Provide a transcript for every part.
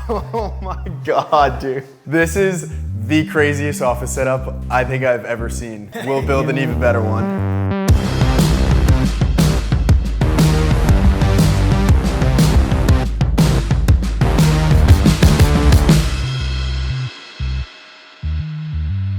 Oh my God, dude. This is the craziest office setup I think I've ever seen. We'll build an even better one.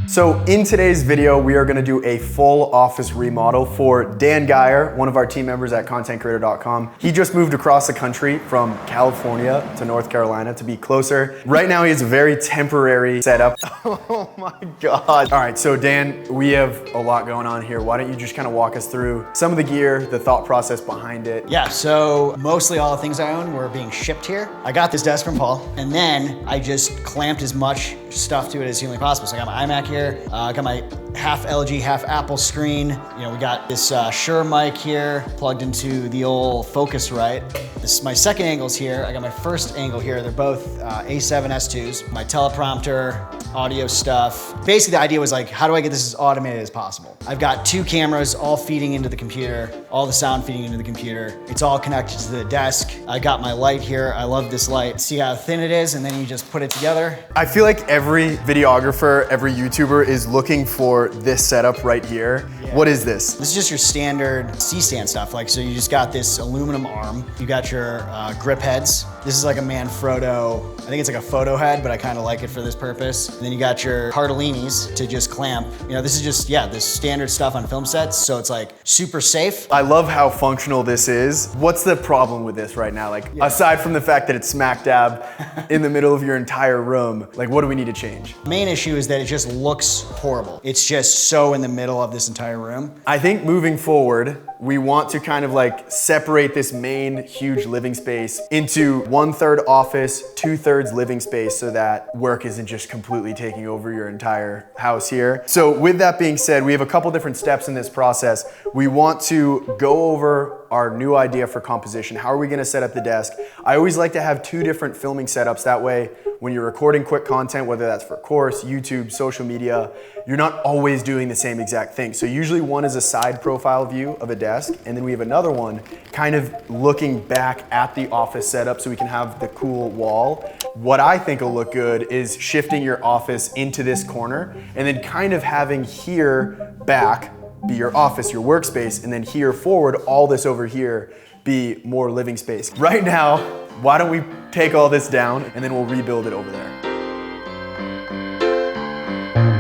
So in today's video, we are gonna do a full office remodel for Dan Geyer, one of our team members at contentcreator.com. He just moved across the country from California to North Carolina to be closer. Right now, he has a very temporary setup. Oh my God. All right, so Dan, we have a lot going on here. Why don't you just kind of walk us through some of the gear, the thought process behind it? Yeah, so mostly all the things I own were being shipped here. I got this desk from Paul, and then I just clamped as much stuff to it as humanly possible. So I got my iMac here, I got my half LG, half Apple screen. You know, we got this Shure mic here plugged into the old Focusrite. This is my second angles here. I got my first angle here. They're both A7 S2s. My teleprompter, audio stuff. Basically, the idea was like, how do I get this as automated as possible? I've got two cameras all feeding into the computer, all the sound feeding into the computer. It's all connected to the desk. I got my light here. I love this light. See how thin it is, and then you just put it together. I feel like every videographer, every YouTuber is looking for this setup right here. Yeah. What is this? This is just your standard C-stand stuff. Like, so you just got this aluminum arm. You got your grip heads. This is like a Manfrotto, I think it's like a photo head, but I kind of like it for this purpose. And then you got your Cardellinis to just clamp. You know, this is just, yeah, this standard stuff on film sets. So it's like super safe. I love how functional this is. What's the problem with this right now? Like, aside from the fact that it's smack dab in the middle of your entire room, like what do we need to change? The main issue is that it just looks horrible. It's just so in the middle of this entire room. I think moving forward, we want to kind of like separate this main huge living space into 1/3 office, 2/3 living space so that work isn't just completely taking over your entire house here. So with that being said, we have a couple different steps in this process. We want to go over our new idea for composition. How are we gonna set up the desk? I always like to have two different filming setups. That way, when you're recording quick content, whether that's for course, YouTube, social media, you're not always doing the same exact thing. So usually one is a side profile view of a desk, and then we have another one kind of looking back at the office setup so we can have the cool wall. What I think will look good is shifting your office into this corner and then kind of having here back be your office, your workspace, and then here forward, all this over here be more living space. Right now, why don't we take all this down and then we'll rebuild it over there.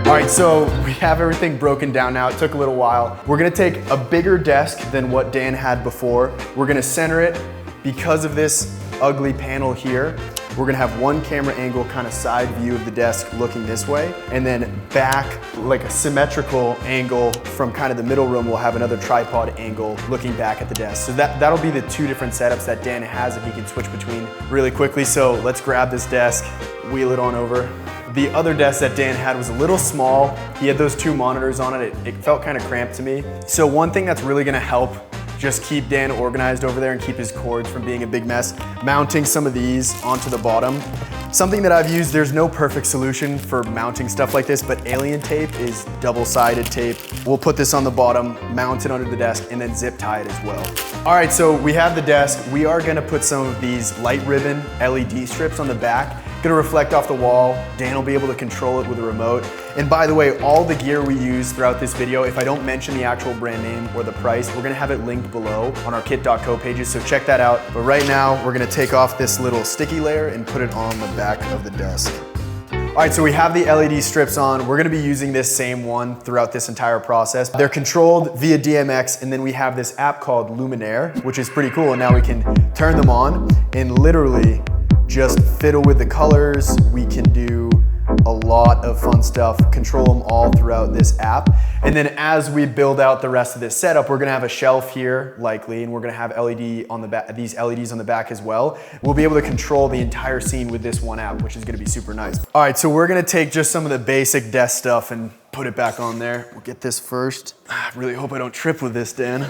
All right, so we have everything broken down now. It took a little while. We're gonna take a bigger desk than what Dan had before. We're gonna center it because of this ugly panel here. We're gonna have one camera angle, kind of side view of the desk looking this way, and then back like a symmetrical angle from kind of the middle room, we'll have another tripod angle looking back at the desk. So that'll be the two different setups that Dan has that he can switch between really quickly. So let's grab this desk, wheel it on over. The other desk that Dan had was a little small. He had those two monitors on it. It felt kind of cramped to me. So one thing that's really gonna help just keep Dan organized over there and keep his cords from being a big mess, mounting some of these onto the bottom. Something that I've used, there's no perfect solution for mounting stuff like this, but alien tape is double-sided tape. We'll put this on the bottom, mount it under the desk, and then zip tie it as well. All right, so we have the desk. We are gonna put some of these light ribbon LED strips on the back, gonna reflect off the wall. Dan will be able to control it with a remote. And by the way, all the gear we use throughout this video, if I don't mention the actual brand name or the price, we're gonna have it linked below on our kit.co pages, so check that out. But right now, we're gonna take off this little sticky layer and put it on the back of the desk. All right, so we have the LED strips on. We're gonna be using this same one throughout this entire process. They're controlled via DMX, and then we have this app called Luminaire, which is pretty cool. And now we can turn them on and literally just fiddle with the colors. We can do a lot of fun stuff, control them all throughout this app. And then as we build out the rest of this setup, we're gonna have a shelf here likely, and we're gonna have LED on the back, these LEDs on the back as well. We'll be able to control the entire scene with this one app, which is gonna be super nice. All right, so we're gonna take just some of the basic desk stuff and put it back on there. We'll get this first. I really hope I don't trip with this, Dan.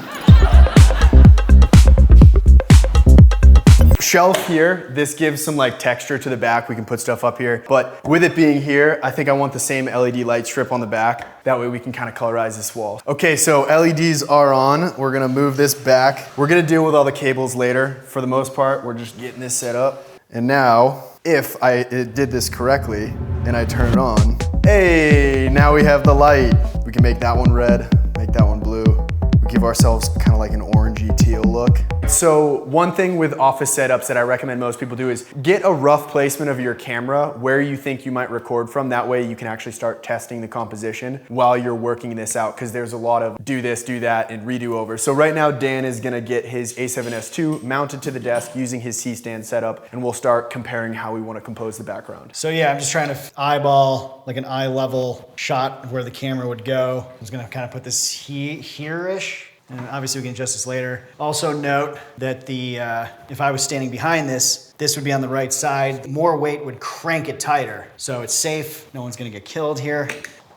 Shelf here, this gives some like texture to the back. We can put stuff up here, but with it being here, I think I want the same LED light strip on the back. That way we can kind of colorize this wall. Okay, so LEDs are on. We're gonna move this back. We're gonna deal with all the cables later. For the most part, we're just getting this set up. And now if I did this correctly and I turn it on, hey, now we have the light. We can make that one red, make that one blue. We give ourselves kind of like an orangey teal look. So one thing with office setups that I recommend most people do is get a rough placement of your camera where you think you might record from. That way you can actually start testing the composition while you're working this out, because there's a lot of do this, do that, and redo over. So right now Dan is gonna get his A7S II mounted to the desk using his C-stand setup, and we'll start comparing how we wanna compose the background. So yeah, I'm just trying to eyeball like an eye level shot of where the camera would go. I'm just gonna kind of put this here-ish. And obviously we can adjust this later. Also note that if I was standing behind this would be on the right side. More weight would crank it tighter. So it's safe, no one's gonna get killed here.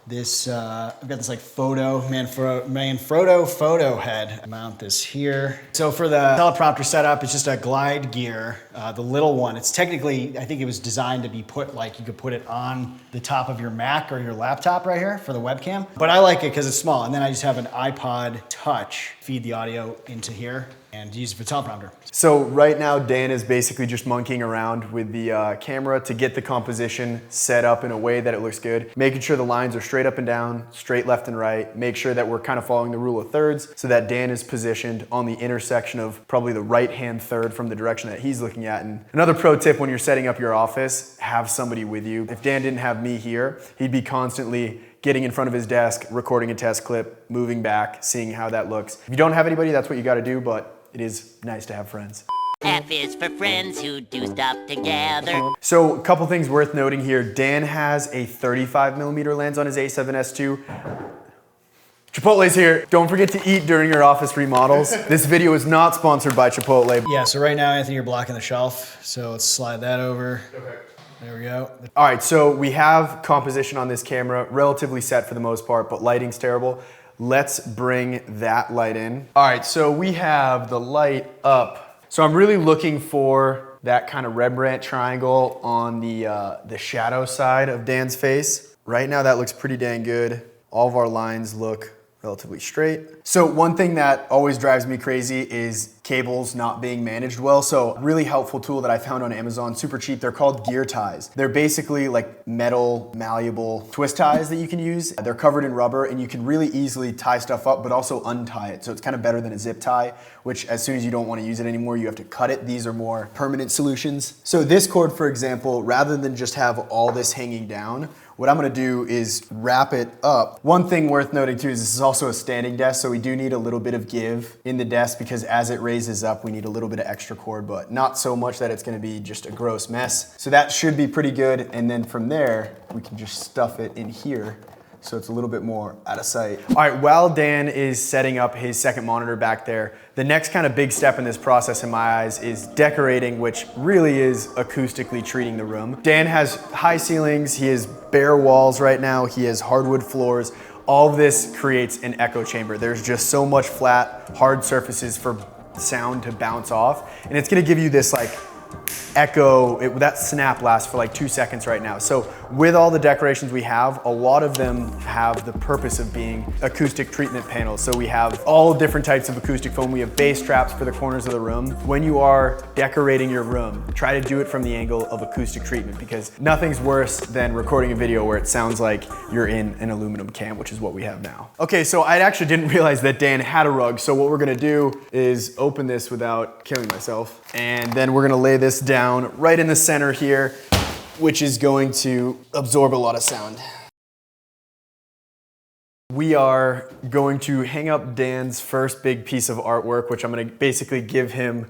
This, I've got this like Manfrotto photo head. I mount this here. So for the teleprompter setup, it's just a glide gear, the little one. It's technically, I think it was designed to be put like, you could put it on the top of your Mac or your laptop right here for the webcam. But I like it because it's small. And then I just have an iPod Touch, feed the audio into here and use it for teleprompter. So right now, Dan is basically just monkeying around with the camera to get the composition set up in a way that it looks good, making sure the lines are straight up and down, straight left and right, make sure that we're kind of following the rule of thirds so that Dan is positioned on the intersection of probably the right-hand third from the direction that he's looking at. And another pro tip when you're setting up your office, have somebody with you. If Dan didn't have me here, he'd be constantly getting in front of his desk, recording a test clip, moving back, seeing how that looks. If you don't have anybody, that's what you gotta do, but it is nice to have friends. F is for friends who do stuff together. So a couple things worth noting here. Dan has a 35mm lens on his A7S II. Chipotle's here. Don't forget to eat during your office remodels. This video is not sponsored by Chipotle. Yeah, so right now, Anthony, you're blocking the shelf. So let's slide that over. Okay. There we go. All right, so we have composition on this camera, relatively set for the most part, but lighting's terrible. Let's bring that light in. All right, so we have the light up. So I'm really looking for that kind of Rembrandt triangle on the shadow side of Dan's face. Right now that looks pretty dang good. All of our lines look relatively straight. So one thing that always drives me crazy is cables not being managed well. So really helpful tool that I found on Amazon, super cheap. They're called gear ties. They're basically like metal, malleable twist ties that you can use. They're covered in rubber and you can really easily tie stuff up, but also untie it. So it's kind of better than a zip tie, which as soon as you don't want to use it anymore, you have to cut it. These are more permanent solutions. So this cord, for example, rather than just have all this hanging down, what I'm gonna do is wrap it up. One thing worth noting too is this is also a standing desk, so we do need a little bit of give in the desk because as it raises up, we need a little bit of extra cord, but not so much that it's gonna be just a gross mess. So that should be pretty good, and then from there, we can just stuff it in here so it's a little bit more out of sight. All right, while Dan is setting up his second monitor back there, the next kind of big step in this process in my eyes is decorating, which really is acoustically treating the room. Dan has high ceilings, he has bare walls right now, he has hardwood floors. All of this creates an echo chamber. There's just so much flat, hard surfaces for sound to bounce off, and it's gonna give you this like echo, that snap lasts for like 2 seconds right now. So with all the decorations we have, a lot of them have the purpose of being acoustic treatment panels. So we have all different types of acoustic foam. We have bass traps for the corners of the room. When you are decorating your room, try to do it from the angle of acoustic treatment because nothing's worse than recording a video where it sounds like you're in an aluminum can, which is what we have now. Okay, so I actually didn't realize that Dan had a rug. So what we're gonna do is open this without killing myself. And then we're gonna lay this down right in the center here, which is going to absorb a lot of sound. We are going to hang up Dan's first big piece of artwork, which I'm gonna basically give him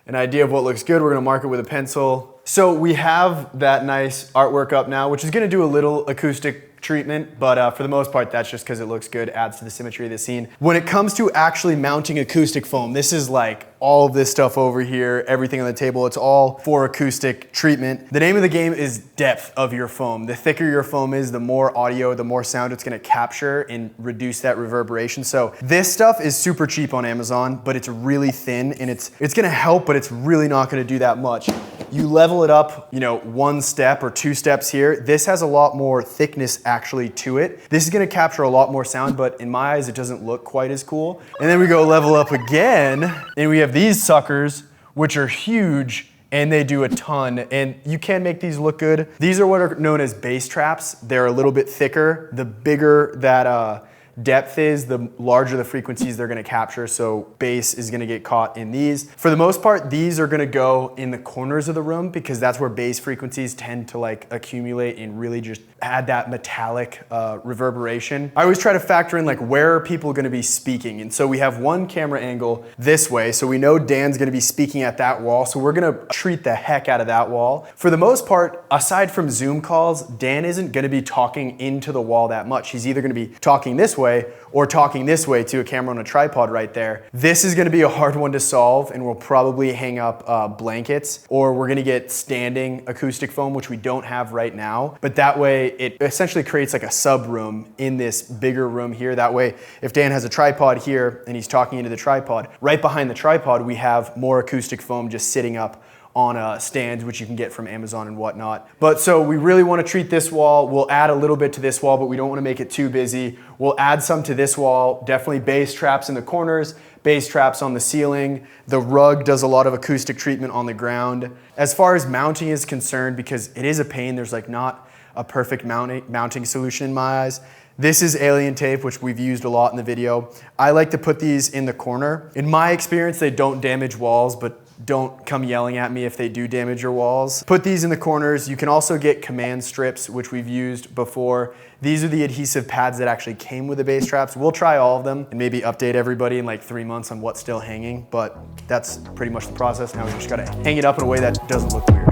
an idea of what looks good. We're gonna mark it with a pencil. So we have that nice artwork up now, which is gonna do a little acoustic treatment, but for the most part, that's just because it looks good, adds to the symmetry of the scene. When it comes to actually mounting acoustic foam, this is like all of this stuff over here, everything on the table, it's all for acoustic treatment. The name of the game is depth of your foam. The thicker your foam is, the more audio, the more sound it's gonna capture and reduce that reverberation. So this stuff is super cheap on Amazon, but it's really thin and it's gonna help, but it's really not gonna do that much. You level it up, you know, 1 step or 2 steps here. This has a lot more thickness actually to it. This is gonna capture a lot more sound, but in my eyes, it doesn't look quite as cool. And then we go level up again, and we have these suckers, which are huge and they do a ton, and you can make these look good. These are what are known as bass traps. They're a little bit thicker. The bigger that depth is, the larger the frequencies they're gonna capture, so bass is gonna get caught in these. For the most part, these are gonna go in the corners of the room because that's where bass frequencies tend to like accumulate and really just add that metallic reverberation. I always try to factor in like where are people gonna be speaking, and so we have one camera angle this way, so we know Dan's gonna be speaking at that wall, so we're gonna treat the heck out of that wall. For the most part, aside from Zoom calls, Dan isn't gonna be talking into the wall that much. He's either gonna be talking this way or talking this way to a camera on a tripod right there. This is gonna be a hard one to solve, and we'll probably hang up blankets, or we're gonna get standing acoustic foam, which we don't have right now. But that way, it essentially creates like a sub room in this bigger room here. That way, if Dan has a tripod here and he's talking into the tripod, right behind the tripod, we have more acoustic foam just sitting up on stands, which you can get from Amazon and whatnot. But so we really want to treat this wall. We'll add a little bit to this wall, but we don't want to make it too busy. We'll add some to this wall, definitely bass traps in the corners, bass traps on the ceiling. The rug does a lot of acoustic treatment on the ground. As far as mounting is concerned, because it is a pain, there's like not a perfect mounting solution in my eyes. This is alien tape, which we've used a lot in the video. I like to put these in the corner. In my experience, they don't damage walls, but don't come yelling at me if they do damage your walls. Put these in the corners. You can also get command strips, which we've used before. These are the adhesive pads that actually came with the bass traps. We'll try all of them and maybe update everybody in like 3 months on what's still hanging, but that's pretty much the process. Now we just gotta hang it up in a way that doesn't look weird.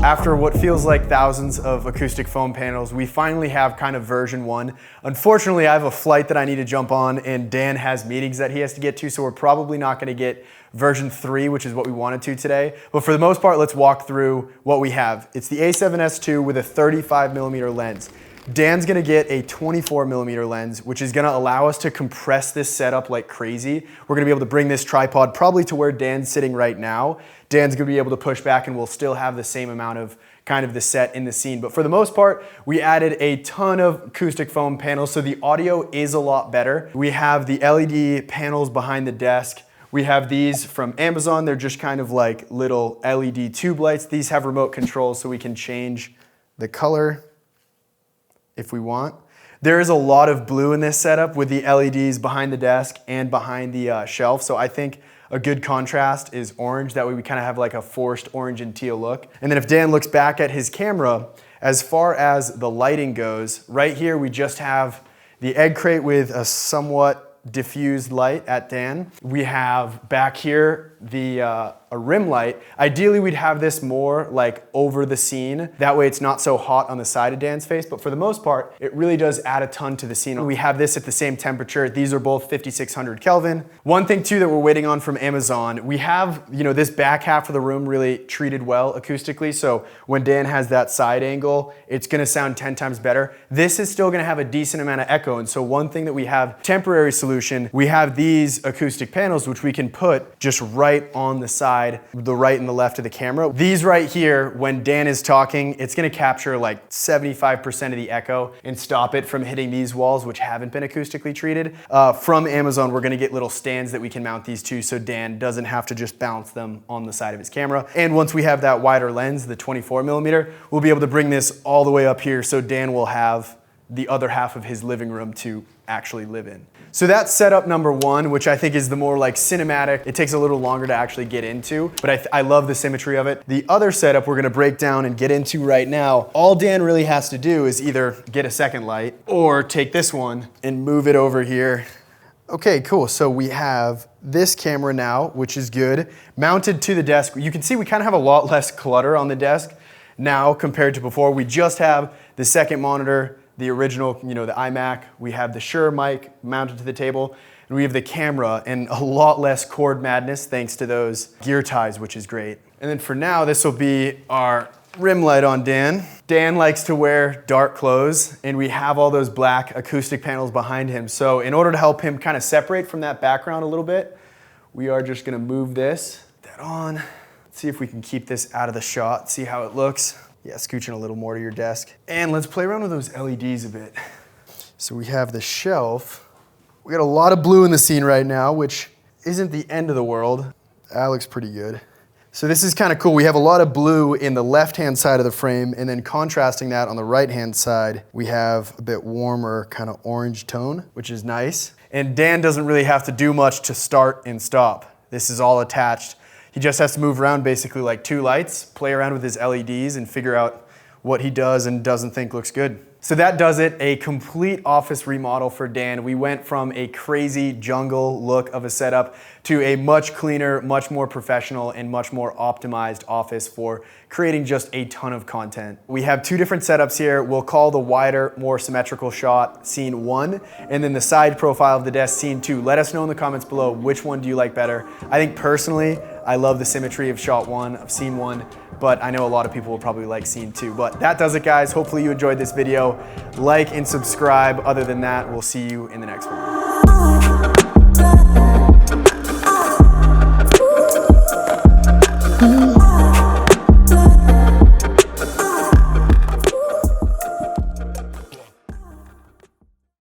After what feels like thousands of acoustic foam panels, we finally have kind of version 1. Unfortunately, I have a flight that I need to jump on, and Dan has meetings that he has to get to, so we're probably not gonna get version 3, which is what we wanted to today. But for the most part, let's walk through what we have. It's the A7S II with a 35mm lens. Dan's gonna get a 24mm lens, which is gonna allow us to compress this setup like crazy. We're gonna be able to bring this tripod probably to where Dan's sitting right now. Dan's gonna be able to push back and we'll still have the same amount of kind of the set in the scene. But for the most part, we added a ton of acoustic foam panels, so the audio is a lot better. We have the LED panels behind the desk. We have these from Amazon. They're just kind of like little LED tube lights. These have remote controls so we can change the color if we want. There is a lot of blue in this setup with the LEDs behind the desk and behind the shelf, so I think a good contrast is orange. That way we kind of have like a forced orange and teal look. And then if Dan looks back at his camera, as far as the lighting goes, right here we just have the egg crate with a somewhat diffused light at Dan. We have back here a rim light. Ideally, we'd have this more like over the scene. That way it's not so hot on the side of Dan's face, but for the most part, it really does add a ton to the scene. We have this at the same temperature. These are both 5600 Kelvin. One thing too that we're waiting on from Amazon, we have, this back half of the room really treated well acoustically. So when Dan has that side angle, it's gonna sound 10 times better. This is still gonna have a decent amount of echo. And so one thing that we have, temporary solution, we have these acoustic panels, which we can put just right on the side, the right and the left of the camera. These right here, when Dan is talking, it's gonna capture like 75% of the echo and stop it from hitting these walls, which haven't been acoustically treated. From Amazon, we're gonna get little stands that we can mount these to so Dan doesn't have to just bounce them on the side of his camera. And once we have that wider lens, the 24mm, we'll be able to bring this all the way up here so Dan will have the other half of his living room to actually live in. So that's setup number 1, which I think is the more like cinematic. It takes a little longer to actually get into, but I love the symmetry of it. The other setup we're gonna break down and get into right now, all Dan really has to do is either get a second light or take this one and move it over here. Okay, cool, so we have this camera now, which is good, mounted to the desk. You can see we kind of have a lot less clutter on the desk now compared to before. We just have the second monitor, the original, the iMac, we have the Shure mic mounted to the table, and we have the camera and a lot less cord madness thanks to those gear ties, which is great. And then for now, this will be our rim light on Dan. Dan likes to wear dark clothes, and we have all those black acoustic panels behind him. So in order to help him kind of separate from that background a little bit, we are just gonna move that on. Let's see if we can keep this out of the shot, see how it looks. Yeah, scooching a little more to your desk. And let's play around with those LEDs a bit. So we have the shelf. We got a lot of blue in the scene right now, which isn't the end of the world. That looks pretty good. So this is kind of cool. We have a lot of blue in the left-hand side of the frame, and then contrasting that on the right-hand side, we have a bit warmer kind of orange tone, which is nice. And Dan doesn't really have to do much to start and stop. This is all attached. He just has to move around basically like 2 lights, play around with his LEDs, and figure out what he does and doesn't think looks good. So that does it, a complete office remodel for Dan. We went from a crazy jungle look of a setup to a much cleaner, much more professional, and much more optimized office for creating just a ton of content. We have 2 different setups here. We'll call the wider, more symmetrical shot scene 1, and then the side profile of the desk scene 2. Let us know in the comments below, which one do you like better? I think personally, I love the symmetry of shot 1, of scene 1, but I know a lot of people will probably like scene 2. But that does it, guys. Hopefully you enjoyed this video. Like and subscribe. Other than that, we'll see you in the next one.